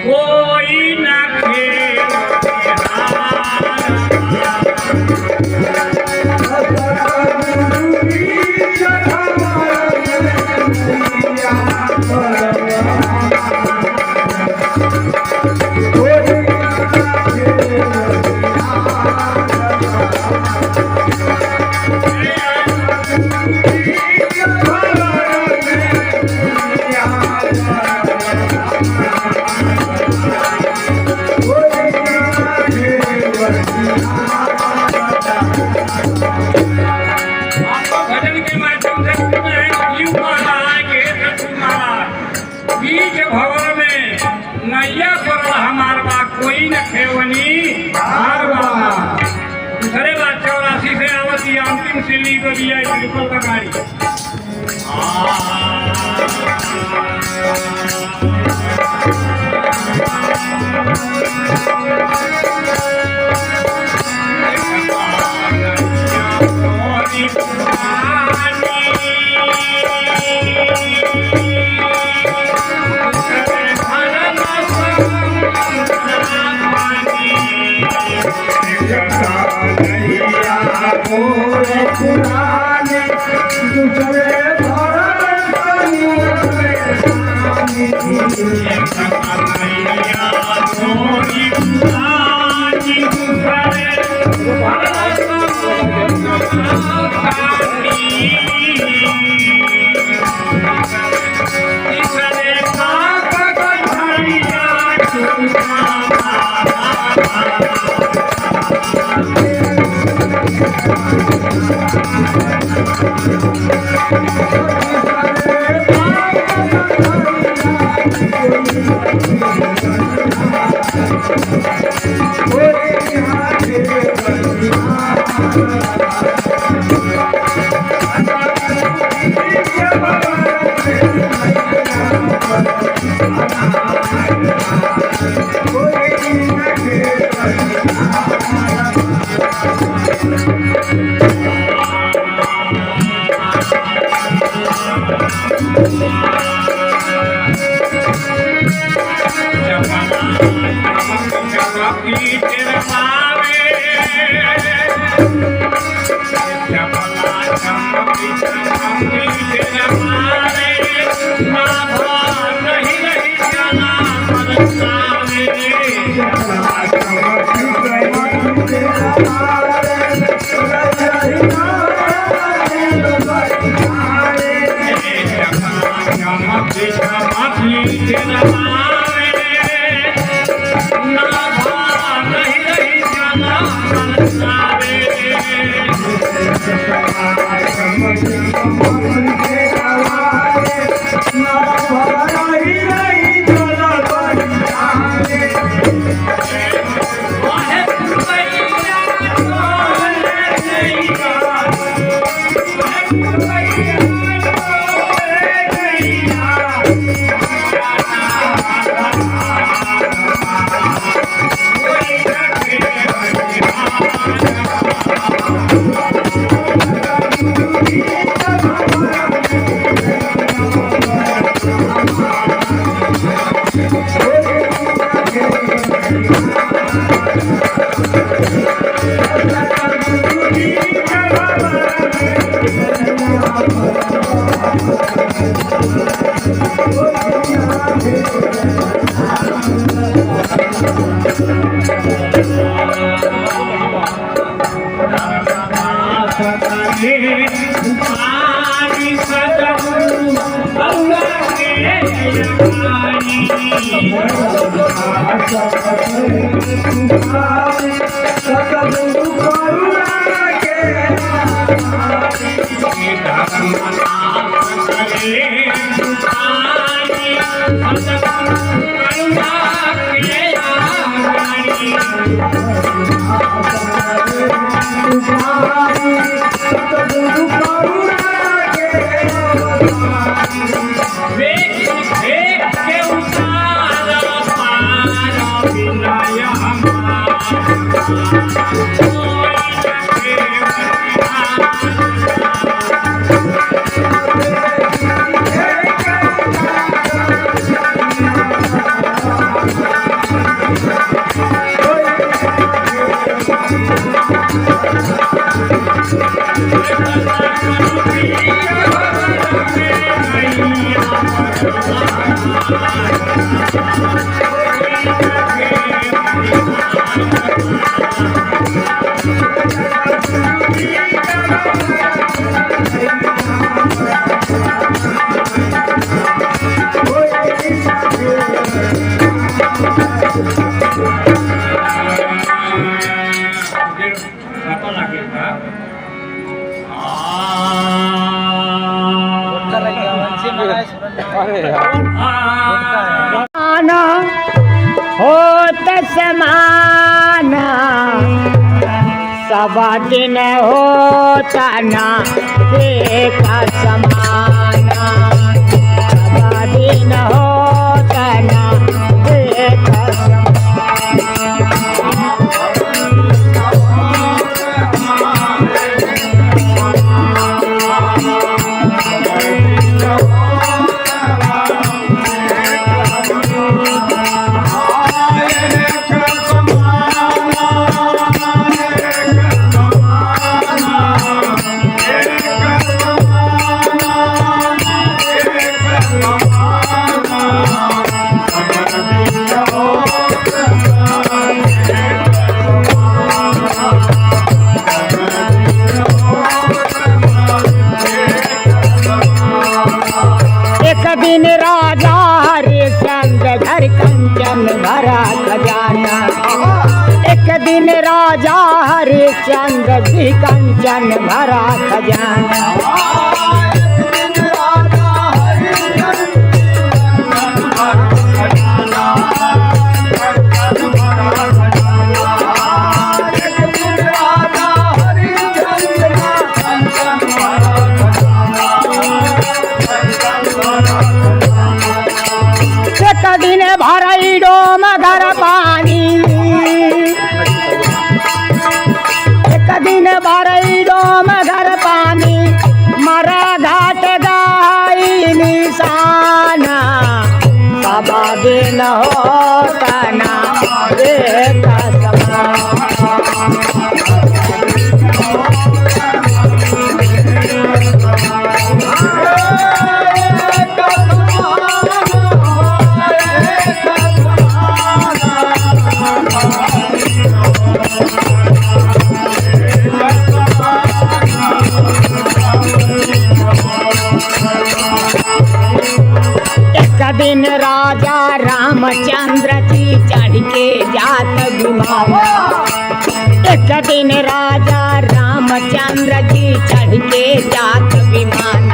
कोई न अंतिम सिल्ली को दिया बिल्कुल का गाड़ी होत समाना सब दिन होता ना एक समाना सब दिन होता ना एक दिन राजा हरिश्चंद्र घर कंचन भरा खजाना एक दिन राजा हरिश्चंद्र जी कंचन भरा खजाना दिन भरई डोम घर पानी एक दिन भरई डोम घर पानी मरा घाट गाई निशाना सब दिन होता ना एक दिन राजा रामचंद्र जी चढ़ के जात विमान एक दिन राजा रामचंद्र जी चढ़ के जात विमान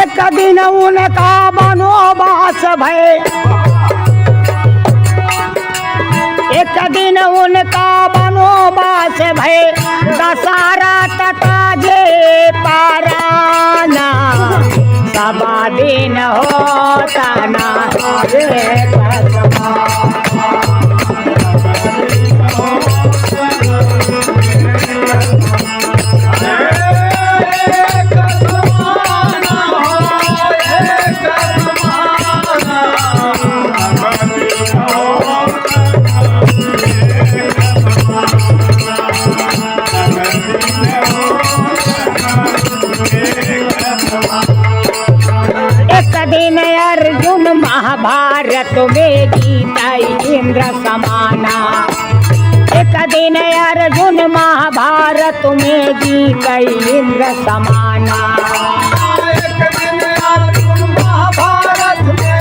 एक दिन उनका बनोवास भय एक दिन उनका बनोवास भय दशरथ काजे पाराना सब दिन होता ना दिन अर्जुन महाभारत में जीता इंद्र समाना एक दिन अर्जुन महाभारत में जीता इंद्र समाना एक दिन अर्जुन महाभारत में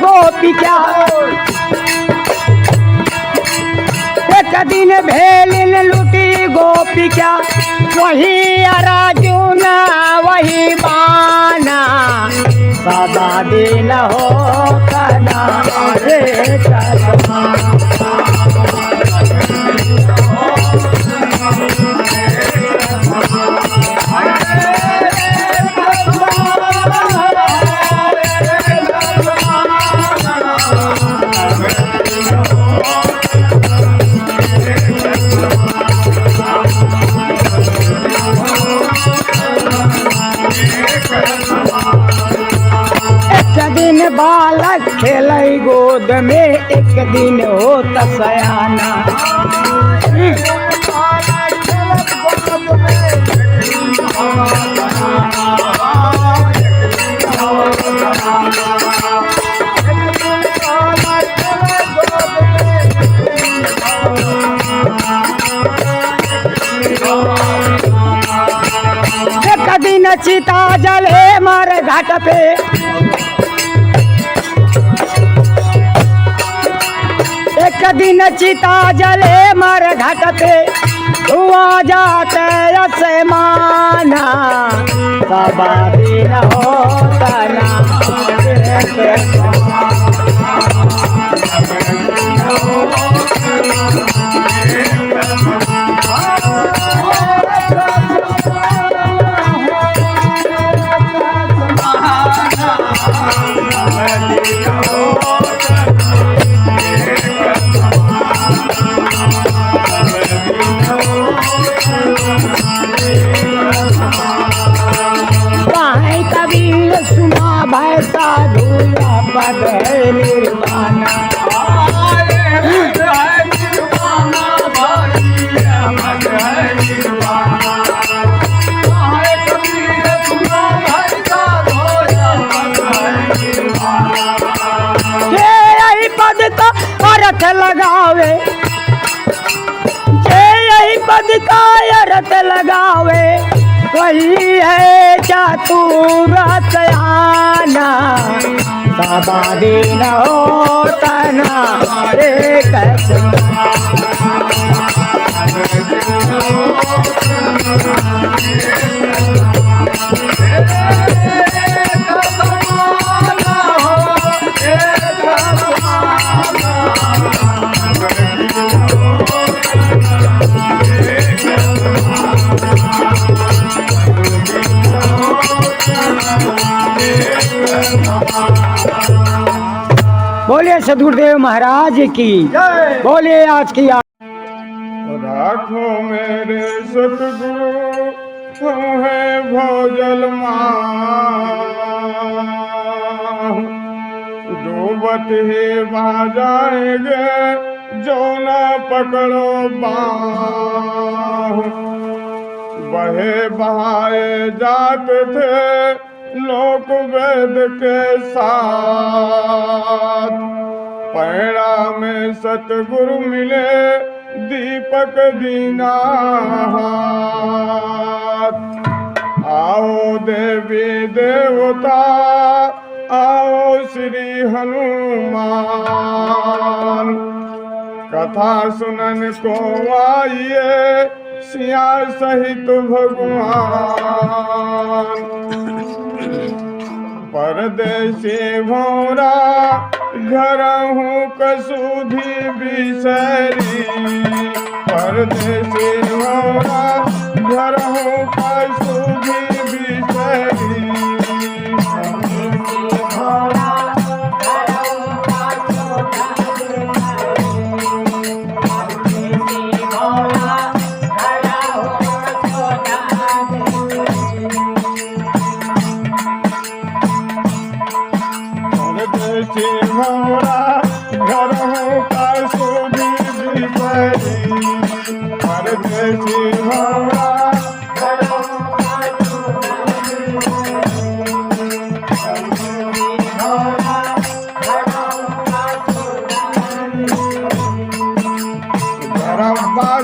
गोपिका एक दिन भेलिन लुटी गोपिका वही अर्जुन वही बाना सदा दिन होता ना रे एक दिन बालक खेलै गोद में, एक दिन होत सयाना। एक दिन चिता जले मार घाट पे, एक दिन चिता जले मार घाट पे, धुआं जाते आसमाना, सबा दिन होता ना। भाई कबीर सुना भाई साधु पद है निर्वाणा। यही पद का अर्थ लगावे, यही पद का अर्थ लगावे, वही है चतुर सयाना, सबा दिन होता ना एक बोले सदगुरुदेव महाराज की, बोले आज की। राखो मेरे सतगुरु तुम्हें भोजल डूबत ही बह जाएंगे जो न पकड़ो बाह। बहे बहाए जाते थे लोक वेद के साथ, पैड़ा में सतगुरु मिले दीपक दीना हाथ। आओ देवी देवता आओ श्री हनुमान, कथा सुनन को आइए सिया सहित भगवान। परदेसी भौरा घर हूँ कसुधी बिसरी, परदेसी भौरा घर हूँ कसुधी बिसरी।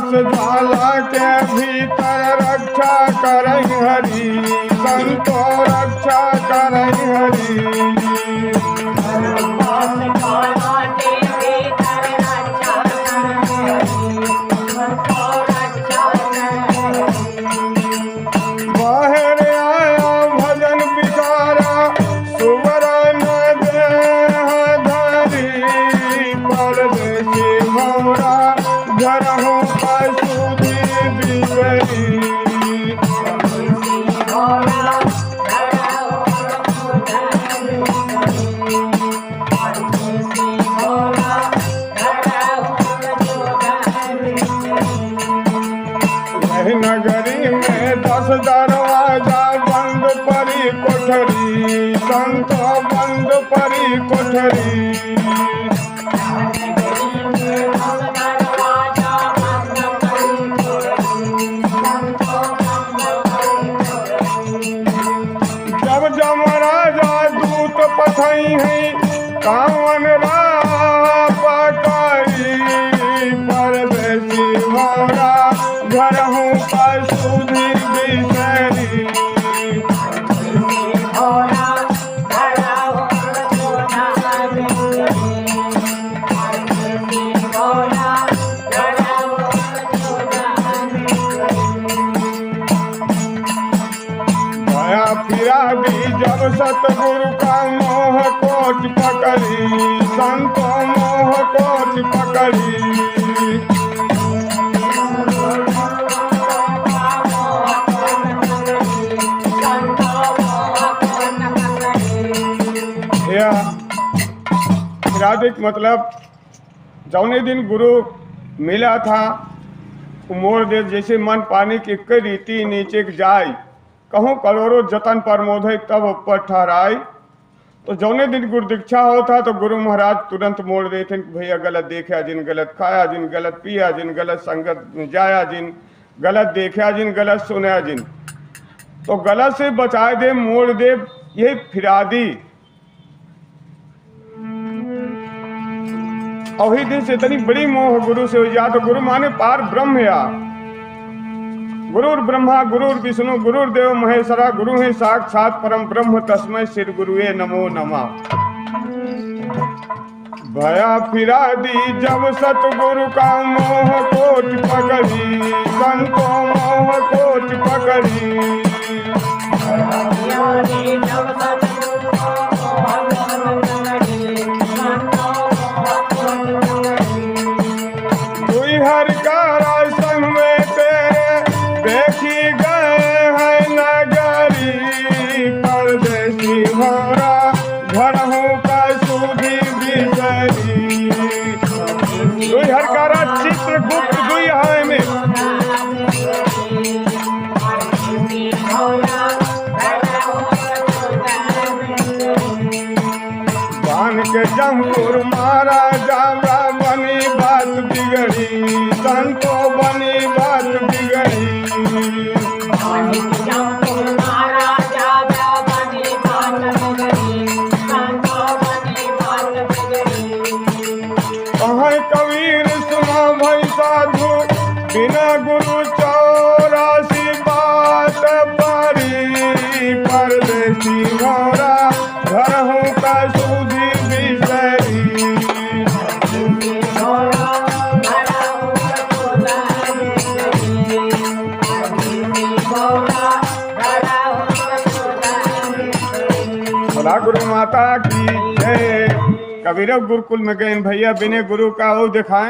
ज्वाला के भीतर रक्षा करई हरि, संतो रक्षा करई हरि। बाहर आया भजन बिचारा सुवरण देह धरी, परदेसी भौरा घर हूँ कसुधी बिसरी। नगरी में 10 दरवाजा बंद परी कोठरी, संतो बंद परी कोठरी। जब जमराजा दूत पथई है कावन राह पकड़ी, परदेसी भौरा घर हूँ पर सुधी बिसरी। फिरा भी जब सतगुरु का मोह कोट पकड़ी, संतो मोह कोट पकड़ी। फिरादिक मतलब जौने दिन गुरु मिला था मोर दे जैसे मन पानी की एक रीति नीचे जाय, कहूँ करोड़ों जतन प्रमोदय तब ऊपर ठहराई। तो जौने दिन गुरु दीक्षा होता तो गुरु महाराज तुरंत मोड़ देते कि भैया गलत देखा जिन गलत खाया जिन गलत पिया जिन गलत संगत में जाया जिन गलत देखा जिन गलत सुना जिन, तो गलत से बचाए दे मोड़ दे। यही फिरादी और ही दिन से इतनी बड़ी मोह गुरु से हो जा। तो गुरु माने पार ब्रह्म या गुरुर ब्रह्मा गुरुर विष्णु गुरुर्देव महेश्वरा, गुरु है साक्षात परम ब्रह्म तस्मै श्री गुरुवे नमो नमः। भया फिरा दी जब सतगुरु का मोह कोट पकड़ी, संतो मोह कोट पकड़ी। दुई हर का संग में तेरे देखी गए हैं नगरी, परदेसी भौरा घर हूँ का सुधी बिसरी। दुई हर का चित्रगुप्त दुई है में बान के जमपुर मारा जावरा बनी बात बिगड़ी, संतो बनी बात बिगड़ी। कहाँ कबीर सुना भाई साधु बिना गुरु 84 बात परी, परदेसी भौरा घर हूँ का सुधी बिसरी। भला गुरु माता की जय। कबीर गुरुकुल में गए भैया बिने गुरु का वो दिखाएं।